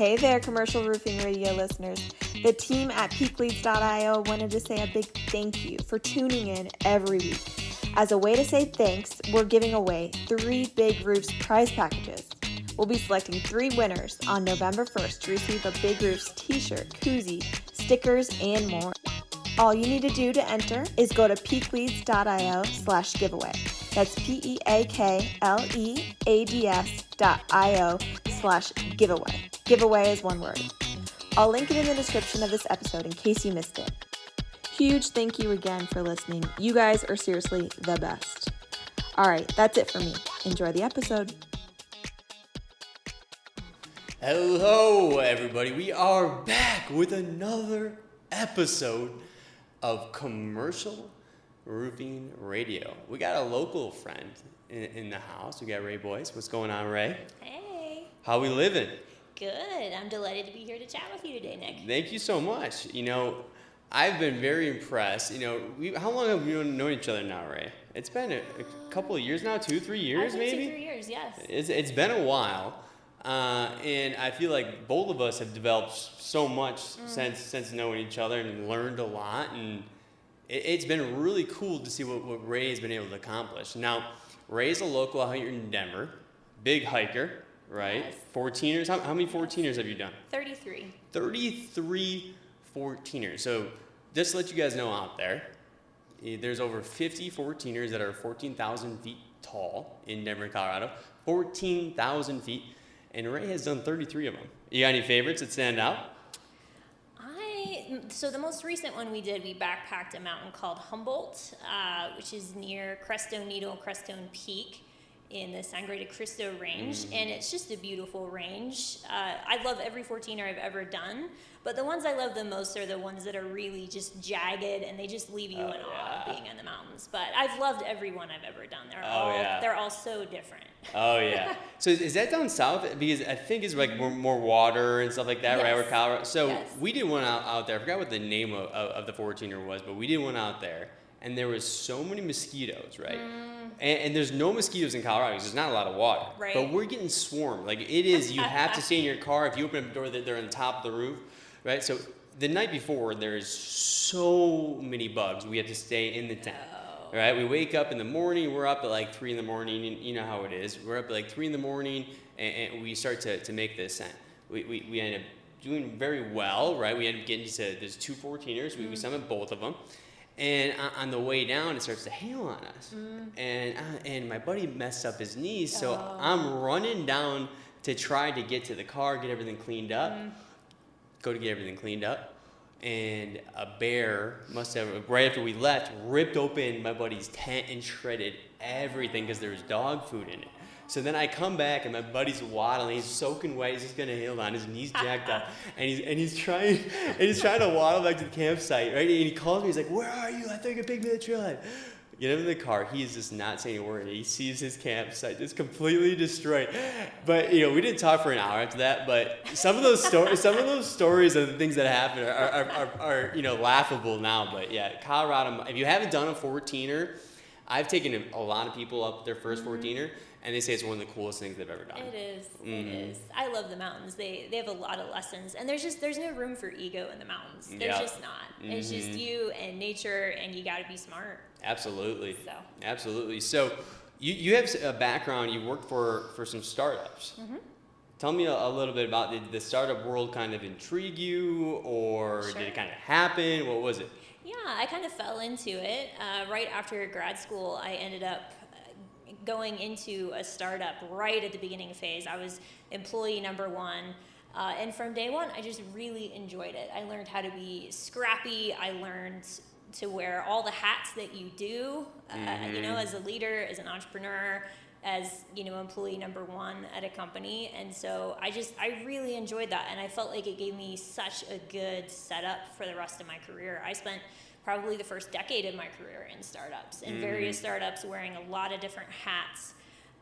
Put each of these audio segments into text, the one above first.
Hey there, Commercial Roofing Radio listeners. The team at peakleads.io wanted to say a big thank you for tuning in every week. As a way to say thanks, we're giving away 3 Big Roofs prize packages. We'll be selecting 3 winners on November 1st to receive a Big Roofs t-shirt, koozie, stickers, and more. All you need to do to enter is go to peakleads.io/giveaway. That's peakleads.io/giveaway. Giveaway is one word. I'll link it in the description of this episode in case you missed it. Huge thank you again for listening. You guys are seriously the best. All right, that's it for me. Enjoy the episode. Hello, everybody. We are back with another episode of Commercial Roofing Radio. We got a local friend in the house. We got Rae Boyce. What's going on, Rae? Hey. How we living? Good. I'm delighted to be here to chat with you today, Nick. Thank you so much. You know, I've been very impressed. You know, how long have we known each other now, Rae? It's been a couple of years now, 2-3 years maybe? 2-3 years, yes. It's been a while. And I feel like both of us have developed so much since knowing each other and learned a lot. And it's been really cool to see what Rae has been able to accomplish. Now, Rae's a local out here in Denver, big hiker, right? Yes. 14ers. How many 14ers have you done? 33. 33 14ers. So just to let you guys know out there, there's over 50 14ers that are 14,000 feet tall in Denver, Colorado. 14,000 feet. And Rae has done 33 of them. You got any favorites that stand out? So the most recent one we did, we backpacked a mountain called Humboldt, which is near Crestone Needle, Crestone Peak in the Sangre de Cristo range. And it's just a beautiful range. I love every 14er I've ever done, but the ones I love the most are the ones that are really just jagged and they just leave you in awe of being in the mountains. But I've loved every one I've ever done. They're all so different. Oh, yeah. So is that down south? Because I think it's like more water and stuff like that, Yes. right? Where Colorado. So Yes. we did one out there. I forgot what the name of the 14er was, but we did one out there. And there was so many mosquitoes, right? And there's no mosquitoes in Colorado because there's not a lot of water. Right. But we're getting swarmed. Like it is, you have to stay in your car. If you open up the door, they're on top of the roof, right? So the night before, there's so many bugs. We have to stay in the tent. All right, we wake up in the morning, we're up at like 3 in the morning, and you know how it is. We're up at like 3 in the morning, and we start to make the ascent. We end up doing very well, right? We end up getting to, there's 2 14ers, we summoned both of them. And on the way down, it starts to hail on us. And my buddy messed up his knees, so I'm running down to try to get to the car, get everything cleaned up. Go to get everything cleaned up. And a bear must have, right after we left, ripped open my buddy's tent and shredded everything because there was dog food in it. So then I come back and my buddy's waddling, he's soaking wet, he's just gonna hail on, his knees jacked up, and he's trying to waddle back to the campsite, right? And he calls me, he's like, "Where are you? I think a big man tried." Get him in the car. He is just not saying a word. He sees his campsite just completely destroyed. But you know, we didn't talk for an hour after that. But some of those stories of the things that happen are you know, laughable now. But yeah, Colorado. If you haven't done a 14er, I've taken a lot of people up their first 14er, and they say it's one of the coolest things they've ever done. It is. It is. I love the mountains. They have a lot of lessons, and there's no room for ego in the mountains. There's just not. It's just you and nature, and you got to be smart. Absolutely. So. Absolutely. So you have a background. You worked for some startups. Tell me a little bit about, did the startup world kind of intrigue you, or Sure. did it kind of happen? What was it? Yeah, I kind of fell into it. Right after grad school, I ended up going into a startup right at the beginning phase. I was employee number 1. And from day one, I just really enjoyed it. I learned how to be scrappy. I learned to wear all the hats that you do, you know, as a leader, as an entrepreneur, as, you know, employee number 1 at a company. And so I really enjoyed that. And I felt like it gave me such a good setup for the rest of my career. I spent probably the first decade of my career in startups, in various startups, wearing a lot of different hats.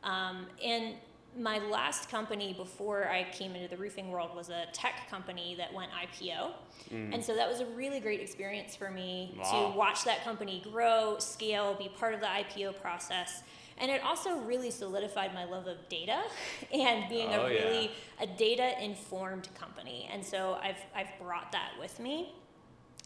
And my last company before I came into the roofing world was a tech company that went IPO. And so that was a really great experience for me to watch that company grow, scale, be part of the IPO process. And it also really solidified my love of data and being a data-informed company. And so I've brought that with me.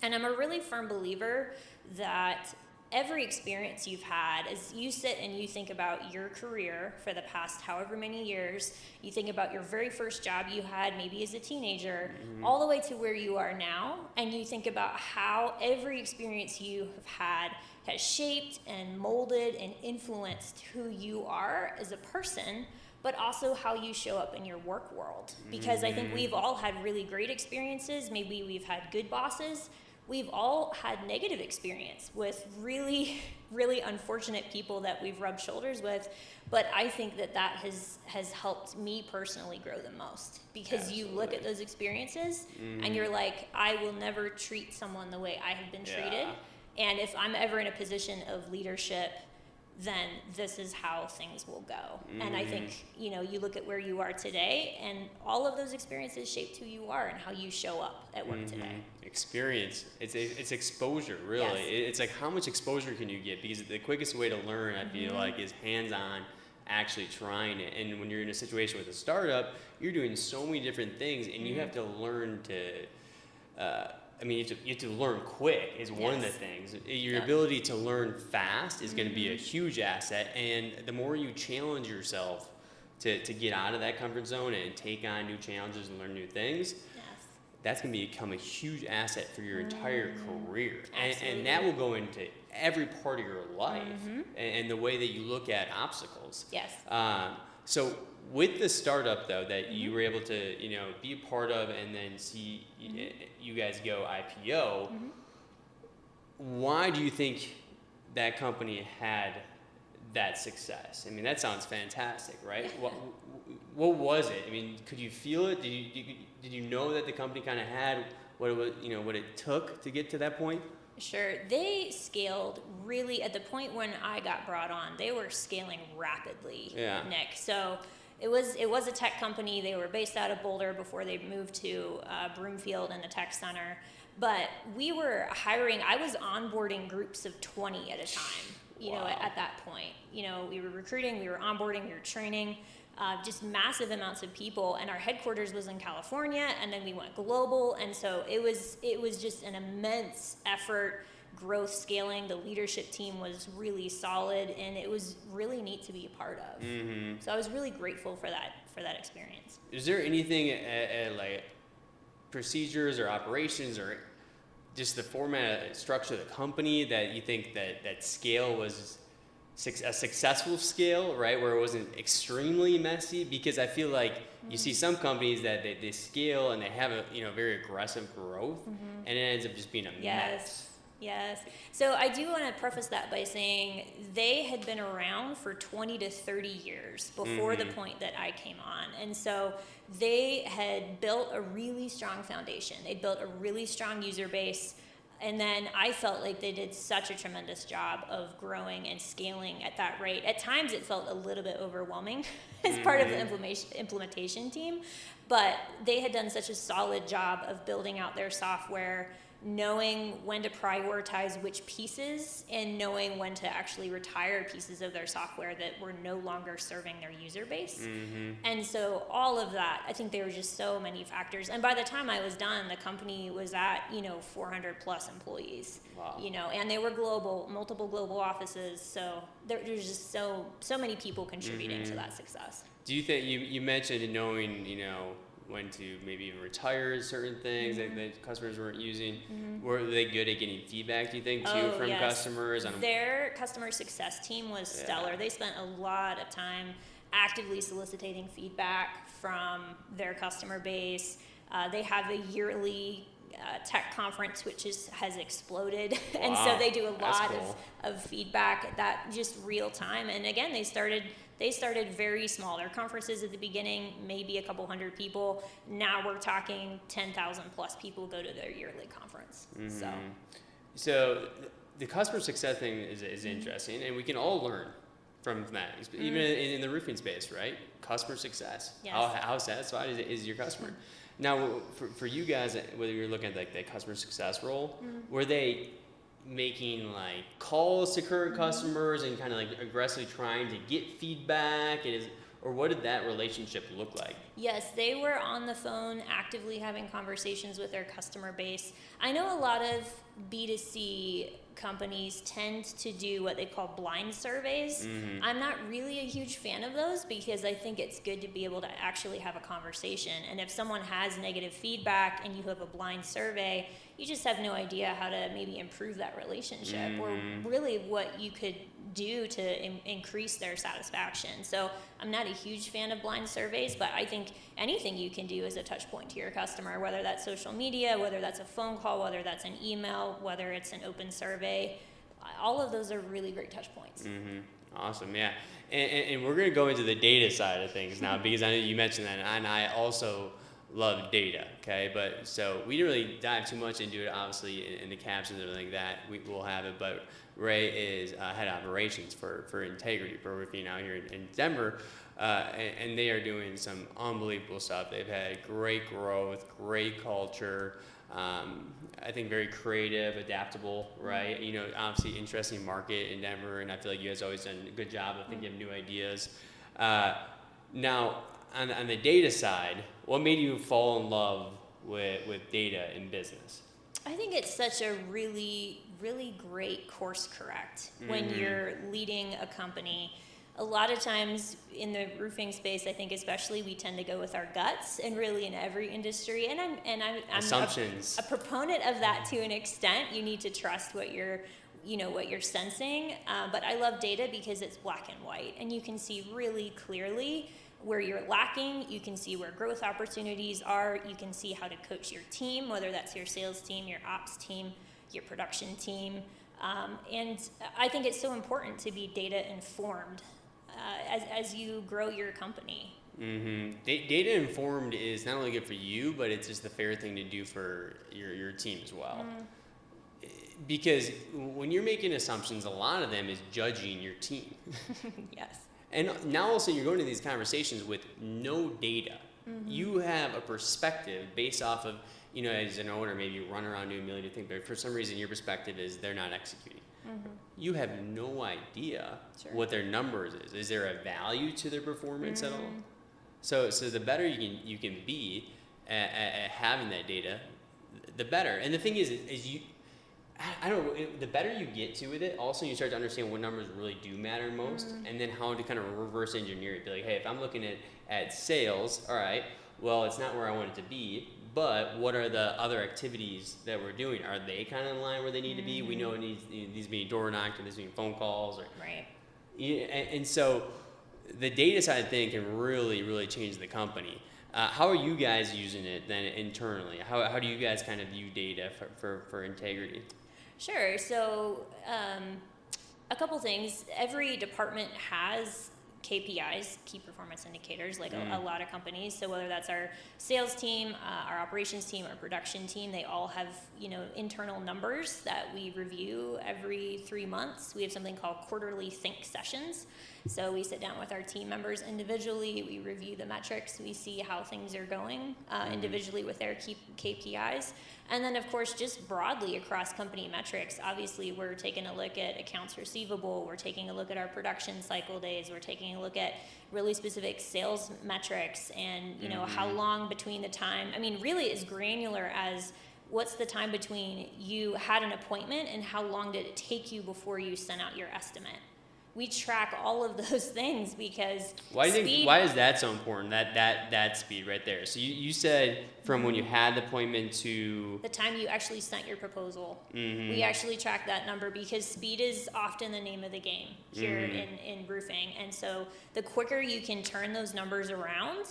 And I'm a really firm believer that every experience you've had, as you sit and you think about your career for the past however many years, you think about your very first job you had maybe as a teenager, all the way to where you are now, and you think about how every experience you have had has shaped and molded and influenced who you are as a person, but also how you show up in your work world. Because I think we've all had really great experiences. Maybe we've had good bosses. We've all had negative experience with really, really unfortunate people that we've rubbed shoulders with. But I think that has helped me personally grow the most, because you look at those experiences and you're like, I will never treat someone the way I have been treated. And if I'm ever in a position of leadership, then this is how things will go. And I think, you look at where you are today, and all of those experiences shaped who you are and how you show up at work today. Experience. It's exposure, really. Yes. It's like, how much exposure can you get? Because the quickest way to learn, I feel like, is hands-on, actually trying it. And when you're in a situation with a startup, you're doing so many different things, and you have to learn to... you have to learn quick is one of the things. Your ability to learn fast is going to be a huge asset, and the more you challenge yourself to get out of that comfort zone and take on new challenges and learn new things, that's going to become a huge asset for your entire career. And that will go into every part of your life and the way that you look at obstacles. Yes. So with the startup, though, that you were able to, be a part of and then see you guys go IPO, why do you think that company had that success? I mean, that sounds fantastic, right? What was it? I mean, could you feel it? Did you know that the company kind of had what it was, what it took to get to that point? Sure. They scaled really at the point when I got brought on. They were scaling rapidly, Nick. So it was a tech company. They were based out of Boulder before they moved to Broomfield and the tech center. But we were hiring. I was onboarding groups of 20 at a time. At that point, we were recruiting, we were onboarding, we were training. Just massive amounts of people, and our headquarters was in California, and then we went global, and so it was just an immense effort, growth, scaling. The leadership team was really solid, and it was really neat to be a part of. So I was really grateful for that experience. Is there anything like procedures or operations or just the format, structure of the company that you think that scale was a successful scale, right, where it wasn't extremely messy? Because I feel like you see some companies that they scale and they have a very aggressive growth, and it ends up just being a mess. Yes. So I do want to preface that by saying they had been around for 20 to 30 years before the point that I came on. And so they had built a really strong foundation. They built a really strong user base. And then I felt like they did such a tremendous job of growing and scaling at that rate. At times it felt a little bit overwhelming as part of the implementation team, but they had done such a solid job of building out their software, knowing when to prioritize which pieces and knowing when to actually retire pieces of their software that were no longer serving their user base. And so all of that, I think there were just so many factors. And by the time I was done, the company was at, 400 plus employees, and they were global, multiple global offices. So there's just so many people contributing to that success. Do you think, you mentioned knowing, when to maybe even retire certain things that customers weren't using. Were they good at getting feedback, do you think, too, from customers? Their customer success team was stellar. They spent a lot of time actively soliciting feedback from their customer base. They have a yearly tech conference, which has exploded. And so they do a lot of feedback that just real time. And again, they started very small. Their conferences at the beginning, maybe a couple hundred people. Now we're talking 10,000 plus people go to their yearly conference. So the customer success thing is interesting, and we can all learn from that, even in the roofing space, right? Customer success. Yes. How satisfied is your customer? Now, for you guys, whether you're looking at like the customer success role, were they making like calls to current customers and kind of like aggressively trying to get feedback? Or what did that relationship look like? Yes, they were on the phone actively having conversations with their customer base. I know a lot of B2C companies tend to do what they call blind surveys. I'm not really a huge fan of those because I think it's good to be able to actually have a conversation. And if someone has negative feedback and you have a blind survey, you just have no idea how to maybe improve that relationship or really what you could do to increase their satisfaction. So I'm not a huge fan of blind surveys, but I think anything you can do is a touch point to your customer, whether that's social media, whether that's a phone call, whether that's an email, whether it's an open survey. All of those are really great touch points. Awesome, yeah. And we're going to go into the data side of things now because I know you mentioned that, and I also love data, okay? But so we didn't really dive too much into it, obviously, in the captions and everything like that. We'll have it, but Rae is head of operations for Integrity Pro Roofing out here in Denver, and they are doing some unbelievable stuff. They've had great growth, great culture, I think very creative, adaptable, right? You know, obviously interesting market in Denver, and I feel like you guys always done a good job of thinking of new ideas. Now, on the data side, what made you fall in love with data in business? I think it's such a really, really great course correct when you're leading a company. A lot of times in the roofing space, I think especially, we tend to go with our guts, and really in every industry. And I'm Assumptions. a proponent of that to an extent. You need to trust what you're sensing. But I love data because it's black and white, and you can see really clearly where you're lacking. You can see where growth opportunities are. You can see how to coach your team, whether that's your sales team, your ops team, your production team. And I think it's so important to be data informed as you grow your company. Data informed is not only good for you, but it's just the fair thing to do for your team as well. Because when you're making assumptions, a lot of them is judging your team. Yes. And now also you're going to these conversations with no data. You have a perspective based off of, you know, as an owner, maybe you run around doing a million things, but for some reason your perspective is they're not executing. You have no idea what their numbers is. Is there a value to their performance at all? So the better you can be at having that data, the better. And the thing is you, I don't know, the better you get to with it, also you start to understand what numbers really do matter most, and then how to kind of reverse engineer it. Be like, hey, if I'm looking at sales, all right, well, it's not where I want it to be, but what are the other activities that we're doing? Are they kind of in line where they need to be? We know it needs to be door knocked, or needs to be phone calls. Right. And so the data side thing can really, really change the company. How are you guys using it then internally? How do you guys kind of view data for Integrity? Sure. So a couple things. Every department has KPIs, key performance indicators, like a lot of companies. So whether that's our sales team, our operations team, our production team, they all have, you know, internal numbers that we review every 3 months. We have something called quarterly think sessions. So we sit down with our team members individually, we review the metrics, we see how things are going individually with their key KPIs. And then, of course, just broadly across company metrics, obviously we're taking a look at accounts receivable, we're taking a look at our production cycle days, we're taking a look at really specific sales metrics, and, you know, how long between the time, I mean, really as granular as what's the time between you had an appointment and how long did it take you before you sent out your estimate. We track all of those things because why is that so important? That speed right there. So you said from when you had the appointment to the time you actually sent your proposal. We actually track that number because speed is often the name of the game here in roofing. And so the quicker you can turn those numbers around,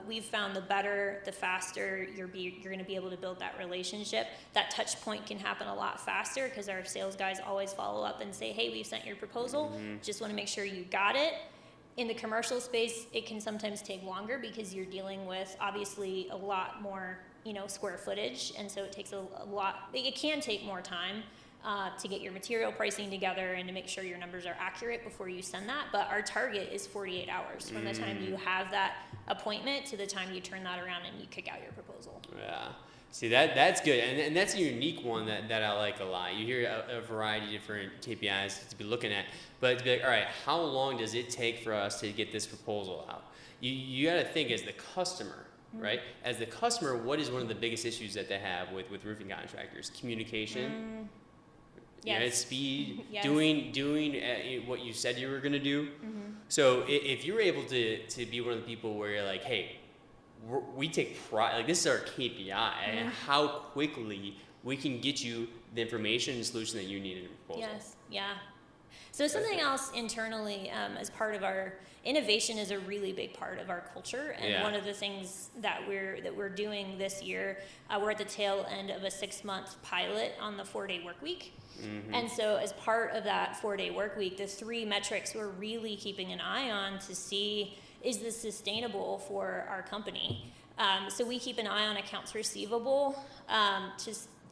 we've found the better, the faster you're going to be able to build that relationship. That touch point can happen a lot faster because our sales guys always follow up and say, hey, we've sent your proposal. Just want to make sure you got it. In the commercial space, it can sometimes take longer because you're dealing with obviously a lot more, you know, square footage. And so it takes a lot, it can take more time. to get your material pricing together and to make sure your numbers are accurate before you send that. But our target is 48 hours from the time you have that appointment to the time you turn that around and you kick out your proposal. Yeah. See, that's good. And that's a unique one that I like a lot. You hear a variety of different KPIs to be looking at, but to be like, all right, how long does it take for us to get this proposal out? You got to think as the customer, right? As the customer, what is one of the biggest issues that they have with roofing contractors? Communication. Yes. Yeah, speed, Yes. doing what you said you were going to do. So if you're able to be one of the people where you're like, hey, we take pride, like this is our KPI, and how quickly we can get you the information and solution that you need in a proposal. Yes, yeah. So something else internally, as part of our innovation, is a really big part of our culture. And one of the things that we're doing this year, we're at the tail end of a 6-month pilot on the 4-day work week. And so as part of that 4-day work week, the 3 metrics we're really keeping an eye on to see, is this sustainable for our company? So we keep an eye on accounts receivable.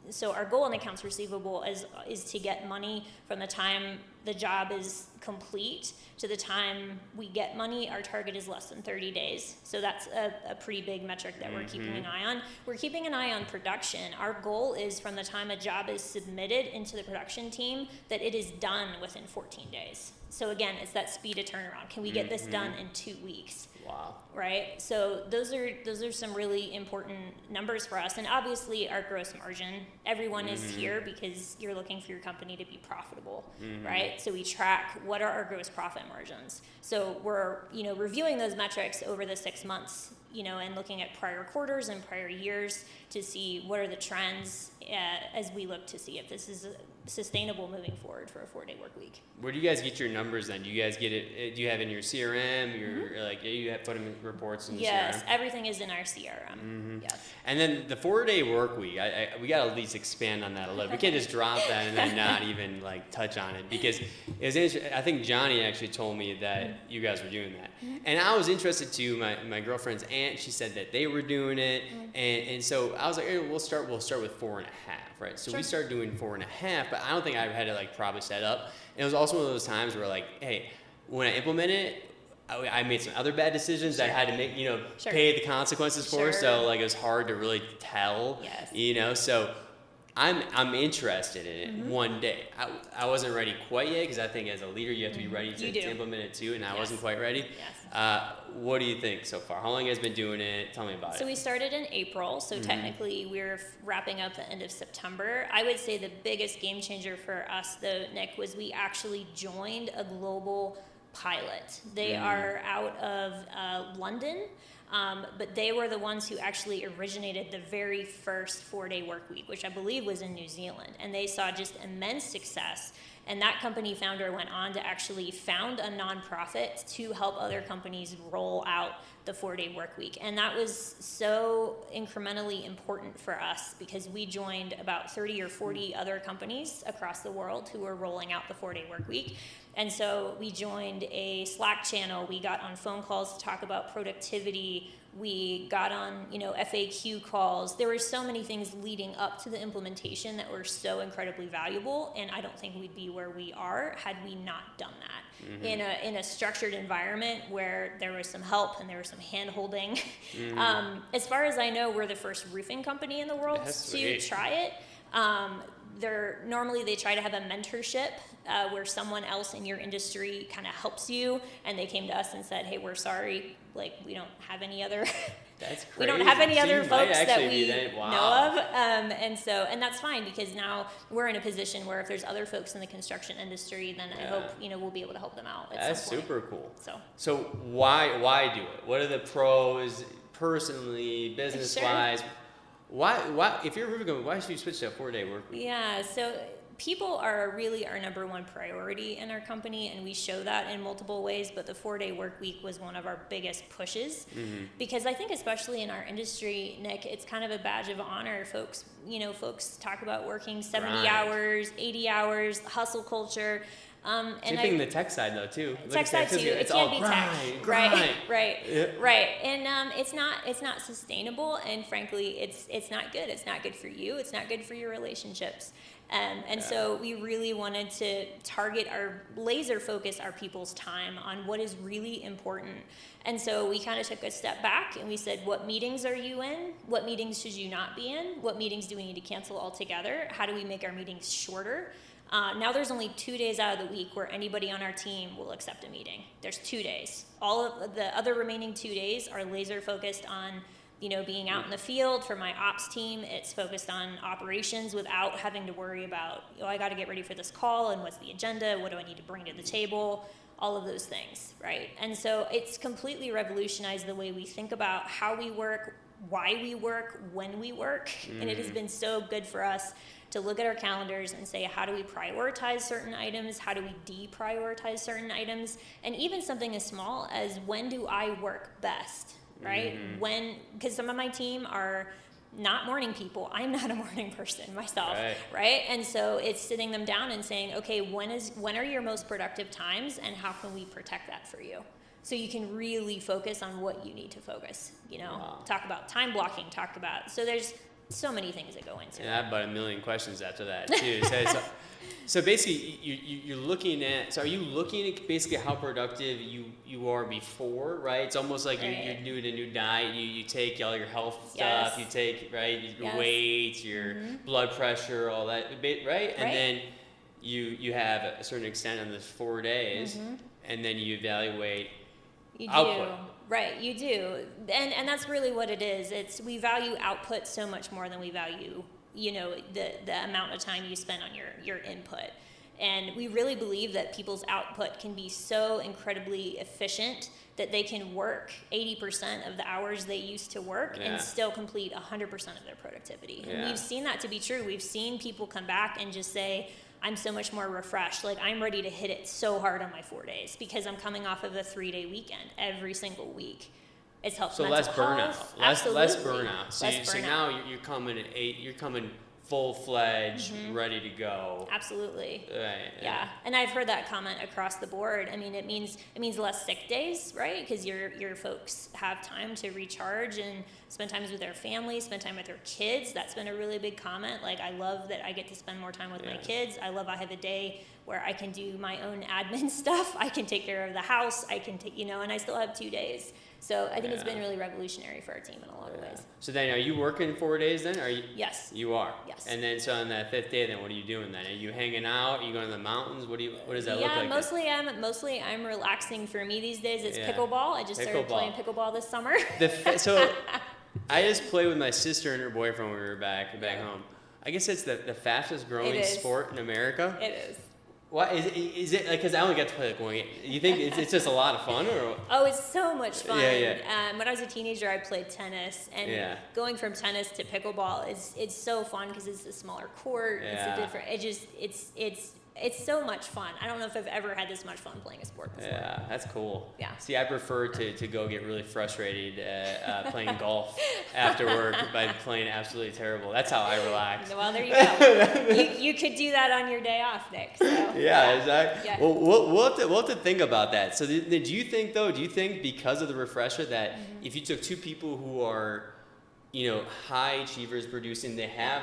So our goal in accounts receivable is to get money from the time the job is complete to the time we get money. Our target is less than 30 days. So that's a pretty big metric that we're keeping an eye on. We're keeping an eye on production. Our goal is from the time a job is submitted into the production team that it is done within 14 days. So again, it's that speed of turnaround. Can we get this done in 2 weeks? Wow. Right? So those are some really important numbers for us. And obviously our gross margin, everyone is here because you're looking for your company to be profitable, right? So we track what are our gross profit margins. So we're, reviewing those metrics over the 6 months, and looking at prior quarters and prior years to see what are the trends as we look to see if this is sustainable moving forward for a 4-day work week. Where do you guys get your numbers then? Do you guys get it? Do you have it in your CRM? You have put them in reports in the CRM? Yes, everything is in our CRM. Yes. And then the 4-day work week, we got to at least expand on that a little. We can't just drop that and then not even touch on it, because it was interesting. I think Johnny actually told me that you guys were doing that, and I was interested too. My girlfriend's aunt, she said that they were doing it, and so I was like, hey, we'll start with 4.5, right? So we started doing 4.5, but I don't think I had it probably set up. And it was also one of those times where hey, when I implemented it, I made some other bad decisions that I had to make, pay the consequences for. So it was hard to really tell, so I'm interested in it one day. I wasn't ready quite yet, because I think as a leader you have to be ready to implement it too, and I wasn't quite ready. Yes. What do you think so far? How long has been doing it? Tell me about it. So we started in April, so technically we're wrapping up the end of September. I would say the biggest game changer for us though, Nick, was we actually joined a global pilot. They are out of London. But they were the ones who actually originated the very first 4-day work week, which I believe was in New Zealand. And they saw just immense success. And that company founder went on to actually found a nonprofit to help other companies roll out the 4-day work week. And that was so incrementally important for us, because we joined about 30 or 40 other companies across the world who were rolling out the 4-day work week. And so we joined a Slack channel. We got on phone calls to talk about productivity. We got on, FAQ calls. There were so many things leading up to the implementation that were so incredibly valuable, and I don't think we'd be where we are had we not done that. In a structured environment where there was some help and there was some hand-holding. As far as I know, we're the first roofing company in the world to try it. Normally they try to have a mentorship where someone else in your industry kind of helps you, and they came to us and said, hey, we're sorry, we don't have any other That's crazy. we don't have any other folks that we Wow. know of, and that's fine, because now we're in a position where if there's other folks in the construction industry, then I hope we'll be able to help them out at That's some point. super cool. So why do it? What are the pros, personally, business wise? Why if you're a roofing company, why should you switch to a 4-day work week? Yeah, so people are really our number one priority in our company, and we show that in multiple ways, but the 4-day work week was one of our biggest pushes, because I think especially in our industry, Nick, it's kind of a badge of honor. Folks talk about working 70 hours, 80 hours, hustle culture. Same thing in the tech side though too. Tech side too. It can't be tech. Right. And it's not sustainable, and frankly, it's not good. It's not good for you. It's not good for your relationships. So we really wanted to laser focus our people's time on what is really important. And so we kind of took a step back and we said, what meetings are you in? What meetings should you not be in? What meetings do we need to cancel altogether? How do we make our meetings shorter? Now there's only 2 days out of the week where anybody on our team will accept a meeting. There's 2 days. All of the other remaining 2 days are laser focused on being out in the field. For my ops team, it's focused on operations without having to worry about, I got to get ready for this call and what's the agenda, what do I need to bring to the table, all of those things, right? And so it's completely revolutionized the way we think about how we work, why we work, when we work, and it has been so good for us to look at our calendars and say, how do we prioritize certain items? How do we deprioritize certain items? And even something as small as, when do I work best? Right? Because some of my team are not morning people. I'm not a morning person myself, right? And so it's sitting them down and saying, okay, when are your most productive times, and how can we protect that for you? So you can really focus on what you need to focus, talk about time blocking, so there's so many things that go into it. I have about a million questions after that too. So basically, you're looking at. So are you looking at basically how productive you are before, right? It's almost like you're doing a new diet. You take all your health stuff. You take your weights, your blood pressure, all that, right? And then you have a certain extent on the 4 days, and then you evaluate output. Right, you do. And that's really what it is. We value output so much more than we value, the amount of time you spend on your input. And we really believe that people's output can be so incredibly efficient that they can work 80% of the hours they used to work and still complete 100% of their productivity. And we've seen that to be true. We've seen people come back and just say, I'm so much more refreshed. Like, I'm ready to hit it so hard on my 4 days because I'm coming off of a 3-day weekend every single week. It's helped mental less burnout. health. Less burnout. So burnout. Now you're coming at 8. You're coming full-fledged, ready to go. Absolutely. Right. Yeah. And I've heard that comment across the board. I mean, it means less sick days, right? Because your folks have time to recharge and spend time with their family, spend time with their kids. That's been a really big comment. Like, I love that I get to spend more time with my kids. I love I have a day where I can do my own admin stuff. I can take care of the house. I can take, and I still have 2 days. So I think it's been really revolutionary for our team in a lot of ways. So then, are you working 4 days then? Are you? Yes. You are. Yes. And then, so on that 5th day, then what are you doing then? Are you hanging out? Are you going to the mountains? What does that look like? Yeah, mostly I'm relaxing. For me these days, it's pickleball. I just started playing pickleball this summer. So I just played with my sister and her boyfriend when we were back home. I guess it's the fastest growing sport in America. It is. What is it? Like, because I only got to play like 1 game. You think it's just a lot of fun, or? Oh, it's so much fun. Yeah. When I was a teenager, I played tennis, and going from tennis to pickleball it's so fun because it's a smaller court. It's a different. It's so much fun. I don't know if I've ever had this much fun playing a sport before. Yeah, that's cool. Yeah. See, I prefer to go get really frustrated playing golf after work by playing absolutely terrible. That's how I relax. Well, there you go. you could do that on your day off, Nick. So, exactly. Yeah. Well, we'll have to think about that. So do you think because of the refresher that if you took two people who are high achievers producing, they have,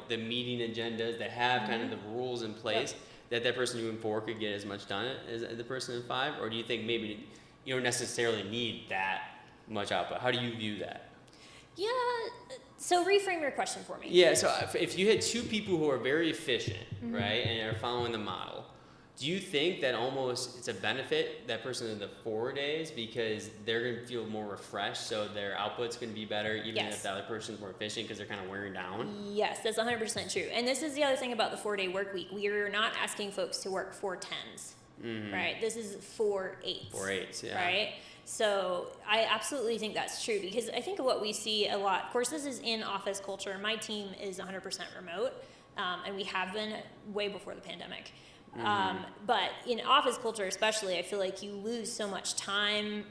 the meeting agendas, they have kind of the rules in place, that person who in 4 could get as much done as the person in 5? Or do you think maybe you don't necessarily need that much output? How do you view that? Yeah, so reframe your question for me. Yeah, so if you had two people who are very efficient, right, and are following the model, do you think that almost it's a benefit, that person in the 4 days, because they're going to feel more refreshed, so their output's going to be better, even if the other person's more efficient because they're kind of wearing down? Yes, that's 100% true. And this is the other thing about the 4-day work week. We are not asking folks to work 4 10s, right? This is 4 8s. 4 8s, yeah. Right? So I absolutely think that's true, because I think what we see a lot, of course, this is in office culture. My team is 100% remote, and we have been way before the pandemic. But in office culture especially, I feel like you lose so much time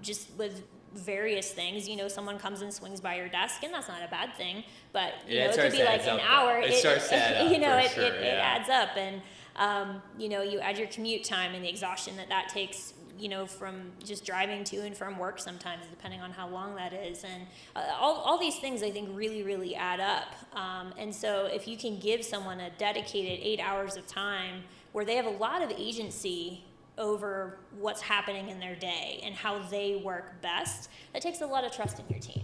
just with various things. Someone comes and swings by your desk, and that's not a bad thing, but it could be like an hour. It starts to add up, it adds up. And You add your commute time and the exhaustion that takes, from just driving to and from work sometimes, depending on how long that is. And all these things, I think, really, really add up. And so if you can give someone a dedicated 8 hours of time where they have a lot of agency over what's happening in their day and how they work best, that takes a lot of trust in your team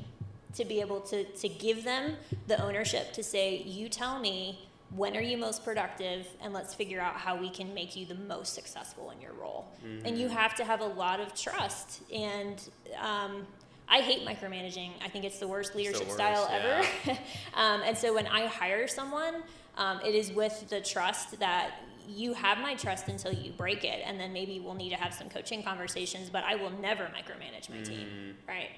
to be able to give them the ownership to say, you tell me, when are you most productive, and let's figure out how we can make you the most successful in your role. Mm-hmm. And you have to have a lot of trust. And I hate micromanaging. I think it's the worst leadership style ever. And so when I hire someone, it is with the trust that you have my trust until you break it, and then maybe we'll need to have some coaching conversations, but I will never micromanage my team, right?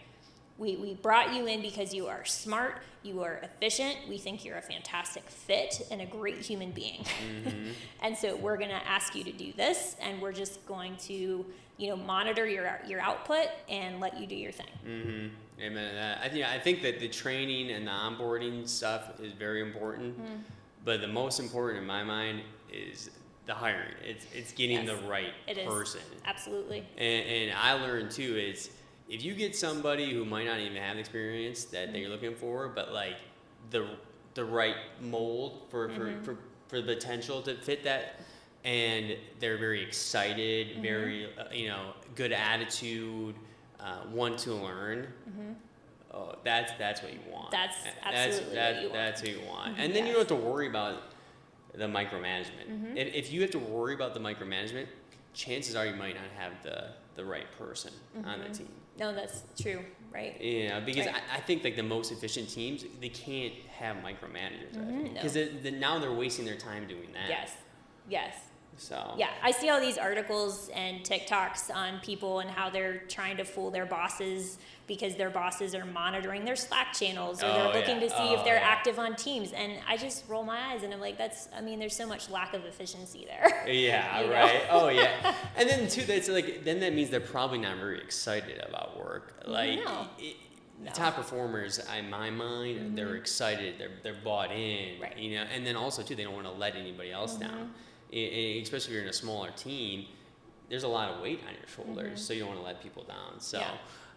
We brought you in because you are smart, you are efficient, we think you're a fantastic fit and a great human being. Mm-hmm. And so we're going to ask you to do this, and we're just going to, monitor your output and let you do your thing. Mm-hmm. Amen. I think that the training and the onboarding stuff is very important, but the most important in my mind is the hiring. It's getting the right person. Absolutely. And I learned too is, if you get somebody who might not even have the experience that you're looking for, but like the right mold for the potential to fit that, and they're very excited, very good attitude, want to learn. Oh, that's what you want. That's absolutely what you want. That's what you want. And then you don't have to worry about the micromanagement. If you have to worry about the micromanagement, chances are you might not have the right person on the team. No, that's true, right? Yeah, because I think like the most efficient teams, they can't have micromanagers. Because now they're wasting their time doing that. Yes. So. Yeah, I see all these articles and TikToks on people and how they're trying to fool their bosses because their bosses are monitoring their Slack channels, or they're looking to see if they're active on Teams. And I just roll my eyes and I'm like, there's so much lack of efficiency there. Yeah, right. Oh, yeah. And then too, that's like, then that means they're probably not very excited about work. Like, the top performers, in my mind, they're excited, they're bought in, right. And then also too, they don't want to let anybody else down. Especially if you're in a smaller team, there's a lot of weight on your shoulders, so you don't want to let people down. So,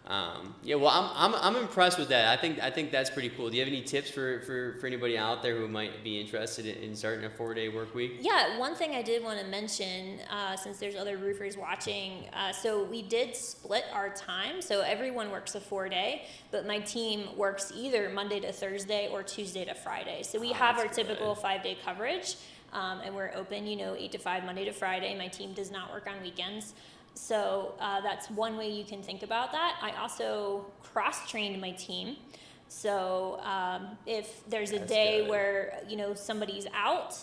well, I'm impressed with that. I think that's pretty cool. Do you have any tips for anybody out there who might be interested in starting a 4-day work week? Yeah, one thing I did want to mention, since there's other roofers watching, so we did split our time. So everyone works a 4-day, but my team works either Monday to Thursday or Tuesday to Friday. So we have our typical 5-day coverage. And we're open, 8 to 5, Monday to Friday. My team does not work on weekends. So that's one way you can think about that. I also cross-trained my team. So if there's a day where, somebody's out,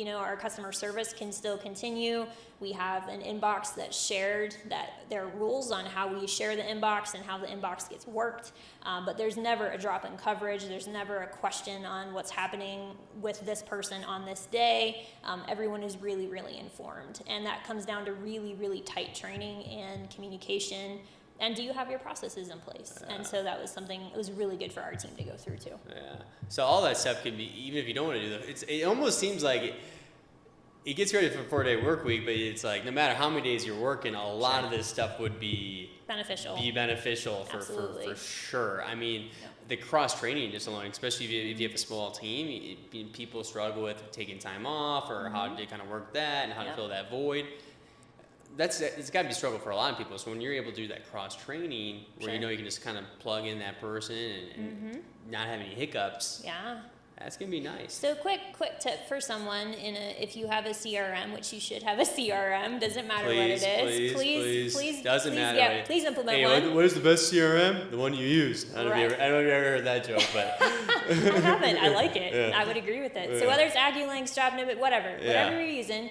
our customer service can still continue. We have an inbox that's shared, that there are rules on how we share the inbox and how the inbox gets worked. But there's never a drop in coverage. There's never a question on what's happening with this person on this day. Everyone is really, really informed. And that comes down to really, really tight training and communication. And do you have your processes in place? And so that was something, it was really good for our team to go through too. Yeah. So all that stuff can be, even if you don't want to do that, it almost seems like it gets ready for a 4-day work week, but it's like no matter how many days you're working, a lot of this stuff would be beneficial for sure. I mean, the cross training just alone, especially if you have a small team, people struggle with taking time off or how to kind of work that and how to fill that void. It's got to be a struggle for a lot of people. So when you're able to do that cross training, where you can just kind of plug in that person and not have any hiccups. Yeah. That's gonna be nice. So quick tip for someone if you have a CRM, which you should have a CRM, doesn't matter what it is. Please doesn't matter. Yeah, please implement one. What is the best CRM? The one you use. I don't know if you ever heard that joke, but I haven't. I like it. Yeah. I would agree with it. So whether it's AccuLink, StrapNibit, whatever you're using,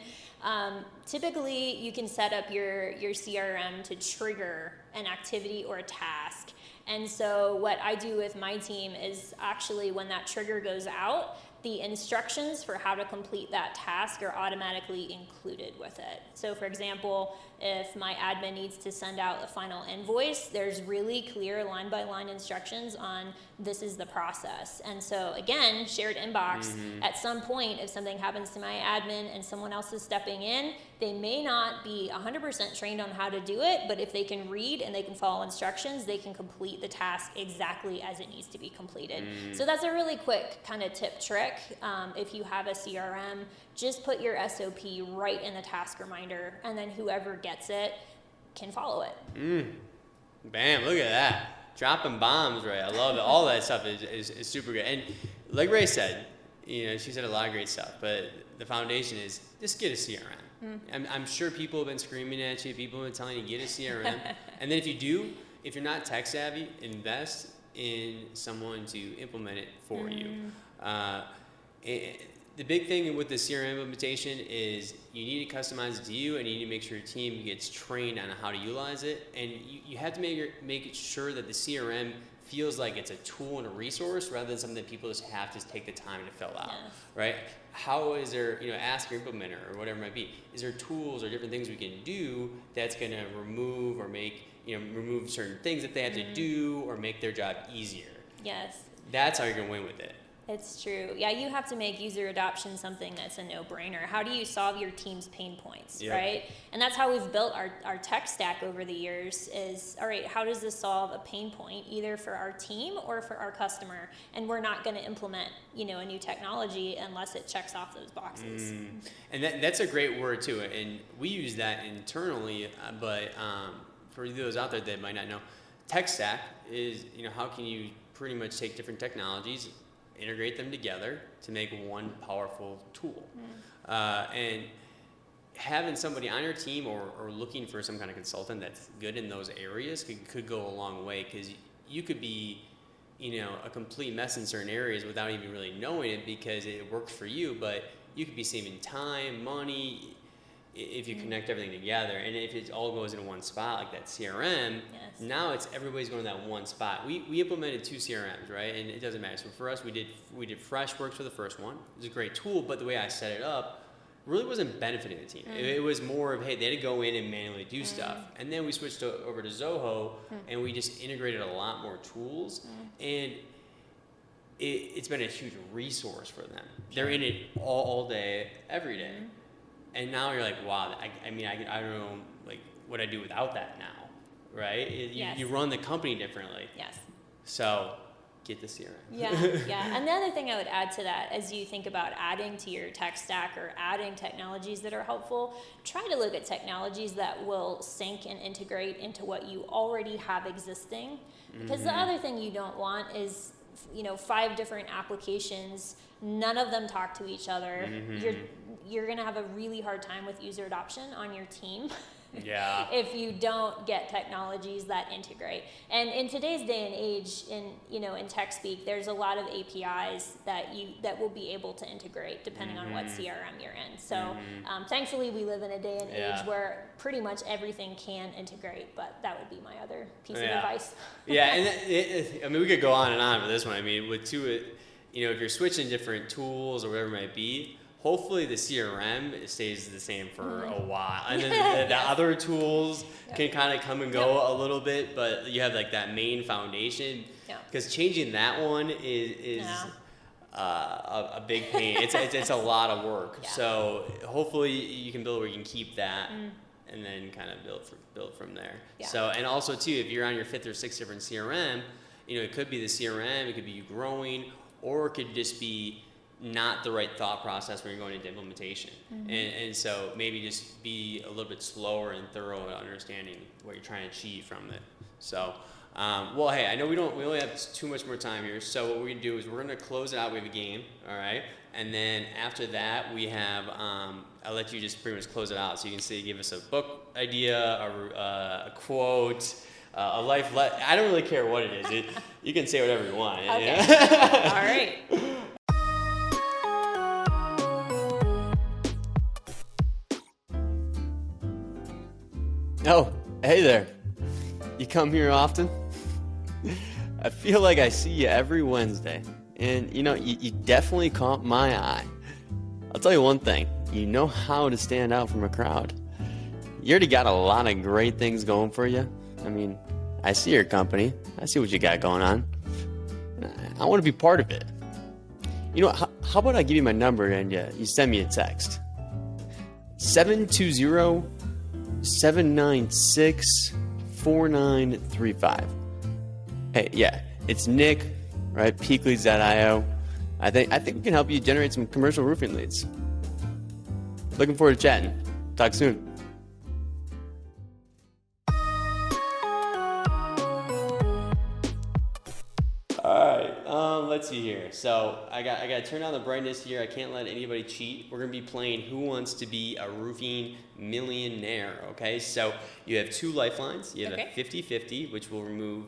typically you can set up your CRM to trigger an activity or a task. And so what I do with my team is actually when that trigger goes out, the instructions for how to complete that task are automatically included with it. So for example, if my admin needs to send out a final invoice, there's really clear line-by-line instructions on this is the process. And so again, shared inbox, at some point, if something happens to my admin and someone else is stepping in, they may not be 100% trained on how to do it, but if they can read and they can follow instructions, they can complete the task exactly as it needs to be completed. So that's a really quick kind of tip trick. If you have a CRM, just put your SOP right in the task reminder, and then whoever gets it can follow it. Bam, look at that. Dropping bombs, Rae. I love it. All that stuff is super good. And like Rae said, she said a lot of great stuff, but the foundation is just get a CRM. I'm sure people have been screaming at you, people have been telling you get a CRM. And then if you're not tech savvy, invest in someone to implement it for you. The big thing with the CRM implementation is you need to customize it to you, and you need to make sure your team gets trained on how to utilize it. And you have to make sure that the CRM feels like it's a tool and a resource rather than something that people just have to take the time to fill out, right? How is there, ask your implementer or whatever it might be, is there tools or different things we can do that's going to remove or make, remove certain things that they have to do or make their job easier? Yes. That's how you're going to win with it. It's true. Yeah, you have to make user adoption something that's a no-brainer. How do you solve your team's pain points, right? And that's how we've built our tech stack over the years is, all right, how does this solve a pain point either for our team or for our customer? And we're not going to implement, a new technology unless it checks off those boxes. And that's a great word too. And we use that internally, but for those out there that might not know, tech stack is, how can you pretty much take different technologies, integrate them together to make one powerful tool. And having somebody on your team or looking for some kind of consultant that's good in those areas could go a long way, because you could be a complete mess in certain areas without even really knowing it because it works for you, but you could be saving time, money, if you connect everything together. And if it all goes in one spot like that CRM, now everybody's going to that one spot. We implemented 2 CRMs, right? And it doesn't matter. So for us, we did Freshworks for the first one. It was a great tool, but the way I set it up really wasn't benefiting the team. It was more of, hey, they had to go in and manually do stuff. And then we switched over to Zoho, and we just integrated a lot more tools. And it's been a huge resource for them. They're in it all day, every day. And now you're like, wow, I don't know, like, what I do without that now, right? You run the company differently. Yes. So get the CRM. Yeah. And the other thing I would add to that, as you think about adding to your tech stack or adding technologies that are helpful, try to look at technologies that will sync and integrate into what you already have existing. Because the other thing you don't want is, 5 different applications, none of them talk to each other. You're going to have a really hard time with user adoption on your team. If you don't get technologies that integrate. And in today's day and age, in tech speak, there's a lot of APIs that will be able to integrate depending on what CRM you're in. So thankfully, we live in a day and age where pretty much everything can integrate. But that would be my other piece of advice. And we could go on and on for this one. With if you're switching different tools or whatever it might be, hopefully the CRM stays the same for a while, and then the other tools can kind of come and go a little bit, but you have like that main foundation. Because changing that one is a big pain. It's a lot of work. So hopefully you can build where you can keep that, and then kind of build from there. So, and also too, if you're on your 5th or 6th different CRM, it could be the CRM, it could be you growing, or it could just be not the right thought process when you're going into implementation. And so maybe just be a little bit slower and thorough in understanding what you're trying to achieve from it. So, well, hey, I know we only have too much more time here. So what we're going to do is we're going to close it out with a game, all right? And then after that, we have, I'll let you just pretty much close it out. So you can give us a book idea, a quote, a life I don't really care what it is. You can say whatever you want. Okay. All right. Oh, hey there. You come here often? I feel like I see you every Wednesday. And, you definitely caught my eye. I'll tell you one thing. You know how to stand out from a crowd. You already got a lot of great things going for you. I mean, I see your company. I see what you got going on. I want to be part of it. How about I give you my number and you send me a text? 720-796-4935. Hey, yeah, it's Nick, right? Peakleads.io. I think we can help you generate some commercial roofing leads. Looking forward to chatting. Talk soon. Let's see here. So I got to turn down the brightness here. I can't let anybody cheat. We're gonna be playing Who Wants to Be a Roofing Millionaire? Okay, so you have 2 lifelines. You have a 50-50, which will remove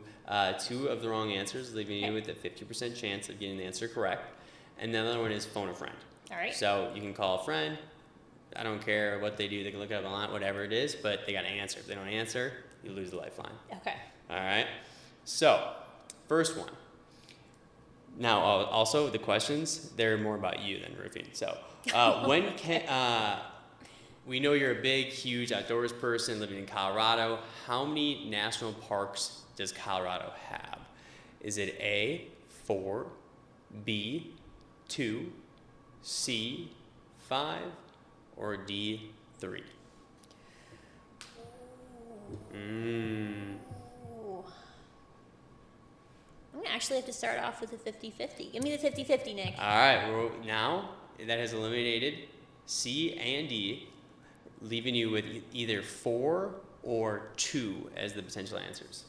2 of the wrong answers, leaving you with a 50% chance of getting the answer correct. And the other one is phone a friend. All right. So you can call a friend. I don't care what they do. They can look it up online, whatever it is, but they got to answer. If they don't answer, you lose the lifeline. Okay. All right. So, first one. Now, also the questions, they're more about you than roofing. So, we know you're a big, huge outdoors person living in Colorado. How many national parks does Colorado have? Is it A, 4, B, 2, C, 5, or D, 3? I'm going to actually have to start off with a 50-50. Give me the 50-50, Nick. All right, well, now that has eliminated C and D, leaving you with either 4 or 2 as the potential answers.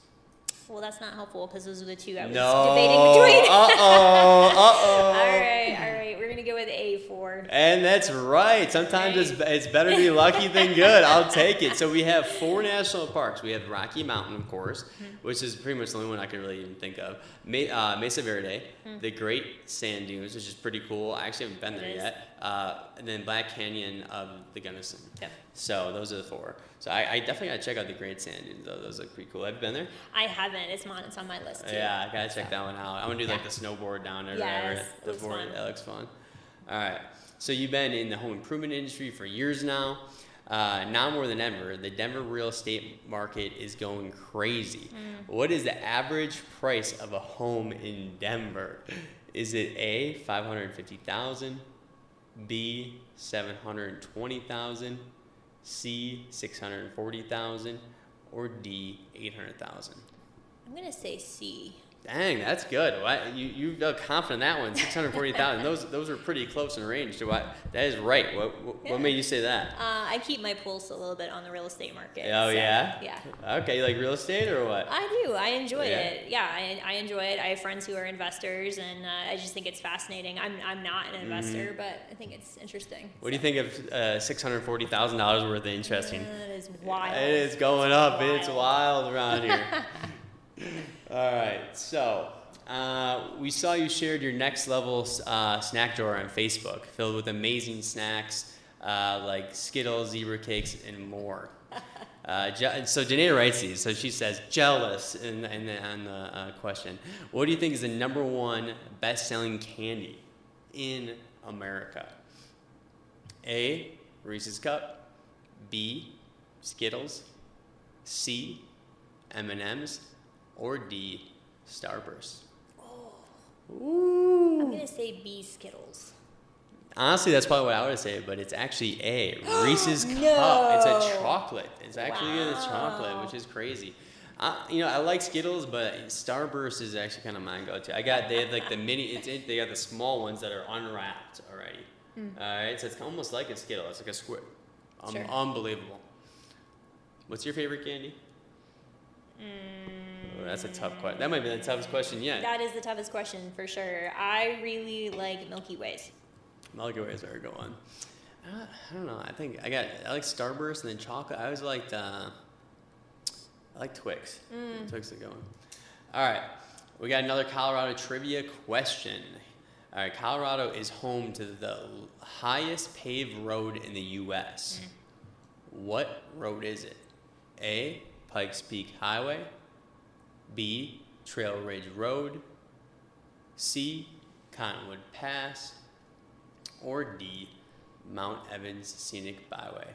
Well, that's not helpful because those are the 2 I was No. debating between. Uh-oh. All right. We're going to go with A4. And that's right. Sometimes it's better to be lucky than good. I'll take it. So we have 4 national parks. We have Rocky Mountain, of course, which is pretty much the only one I can really even think of. Mesa Verde, the Great Sand Dunes, which is pretty cool. I actually haven't been there yet. And then Black Canyon of the Gunnison. Yep. So those are the 4. So I definitely got to check out the Great Sand Dunes, though. Those look pretty cool. Have you been there? I haven't. It's on my list, too. Yeah, I got to check that one out. I'm going to do like the snowboard down there. Yes, The looks board. fun. That looks fun. All right. So you've been in the home improvement industry for years now. Now more than ever, the Denver real estate market is going crazy. What is the average price of a home in Denver? Is it A, $550,000, B, $720,000, C, $640,000, or D, $800,000? I'm going to say C. Dang, that's good. You felt confident in that one. 640,000. Those are pretty close in range. That is right. What made you say that? I keep my pulse a little bit on the real estate market. Oh, so, yeah? Yeah. Okay, you like real estate or what? I do. I enjoy it. Yeah, I enjoy it. I have friends who are investors, and I just think it's fascinating. I'm not an investor, but I think it's interesting. What do you think of $640,000 worth of interesting? That is wild. It is going up. It's wild around here. All right, so we saw you shared your next level snack drawer on Facebook, filled with amazing snacks like Skittles, zebra cakes, and more. So Janae writes these. So she says, jealous on the question. What do you think is the #1 best-selling candy in America? A, Reese's Cup. B, Skittles. C, M&M's. Or D, Starburst. Ooh. I'm gonna say B, Skittles. Honestly, that's probably what I would say, but it's actually A, Reese's Cup. No. It's a chocolate. It's actually a chocolate, which is crazy. I like Skittles, but Starburst is actually kind of my go-to. They have like the mini. They got the small ones that are unwrapped already. All right, so it's almost like a Skittle. It's like a squid. Sure. Unbelievable. What's your favorite candy? Oh, that's a tough question. That might be the toughest question yet. That is the toughest question for sure. I really like Milky Ways. Milky Ways are a good one. I don't know. I like Starburst and then chocolate. I always liked I like Twix. Twix is a good one. All right, we got another Colorado trivia question. All right, Colorado is home to the highest paved road in the U.S. What road is it? A, Pikes Peak Highway. B, Trail Ridge Road. C, Cottonwood Pass, or D, Mount Evans Scenic Byway?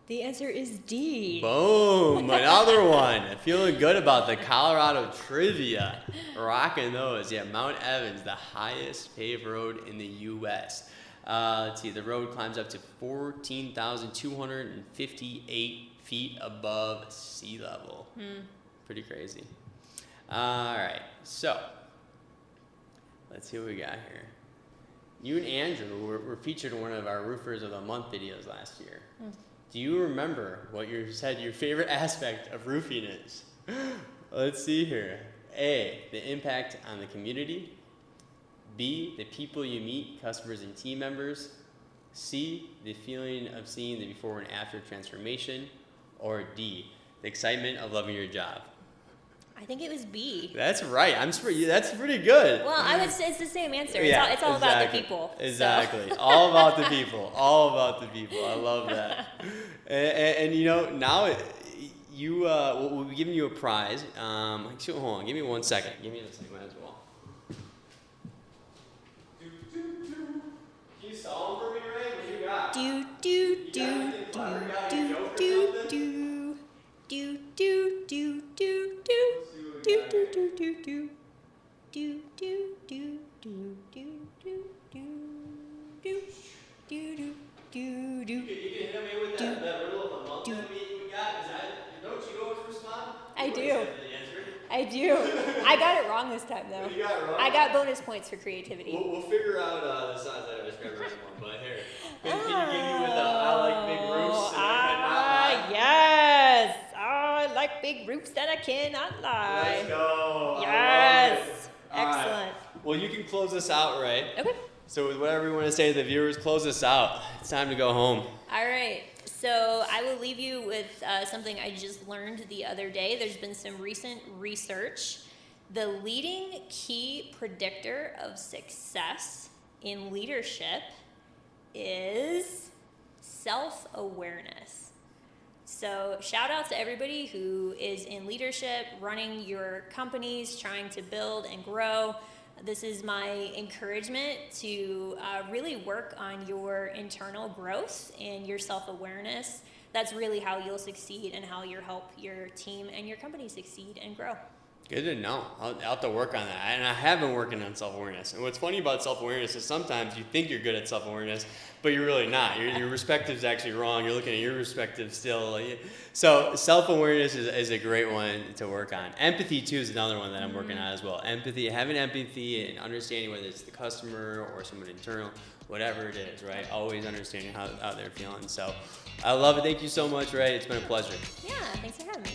The answer is D. Boom, another one. Feeling good about the Colorado trivia. Rocking those. Yeah, Mount Evans, the highest paved road in the U.S. Let's see, the road climbs up to 14,258 feet above sea level. Pretty crazy. All right, so let's see what we got here. You and Andrew were featured in one of our Roofers of the Month videos last year. Do you remember what you said your favorite aspect of roofing is? Let's see here. A, the impact on the community. B, the people you meet, customers and team members. C, the feeling of seeing the before and after transformation. Or D, the excitement of loving your job. I think it was B. That's right. That's pretty good. Well, I would say it's the same answer. Yeah, it's all about the people. Exactly. So. All about the people. All about the people. I love that. And you know, now we'll be giving you a prize. Hold on. Give me 1 second. Give me a second as well. Can you solve them for me, Rae? What do you got? Do. I do. I got it wrong this time, though. You got it wrong? I got bonus points for creativity. We'll figure out the size that I was grabbing right one, but here. Can you give me with I like big roofs and I cannot lie? Yes. I like big roofs that I cannot lie. Let's go. Yes. All right. Excellent. Well, you can close this out, Rae. Okay. So with whatever you want to say to the viewers, close this out. It's time to go home. All right. So I will leave you with something I just learned the other day. There's been some recent research. The leading key predictor of success in leadership is self-awareness. So shout out to everybody who is in leadership, running your companies, trying to build and grow. This is my encouragement to really work on your internal growth and your self-awareness. That's really how you'll succeed and how you'll help your team and your company succeed and grow. Good to know. I'll have to work on that. And I have been working on self-awareness. And what's funny about self-awareness is sometimes you think you're good at self-awareness, but you're really not. Your perspective is actually wrong. You're looking at your perspective still. So self-awareness is a great one to work on. Empathy, too, is another one that I'm working on as well. Empathy, having empathy and understanding whether it's the customer or someone internal, whatever it is, right? Always understanding how they're feeling. So I love it. Thank you so much, Rae. It's been a pleasure. Yeah, thanks for having me.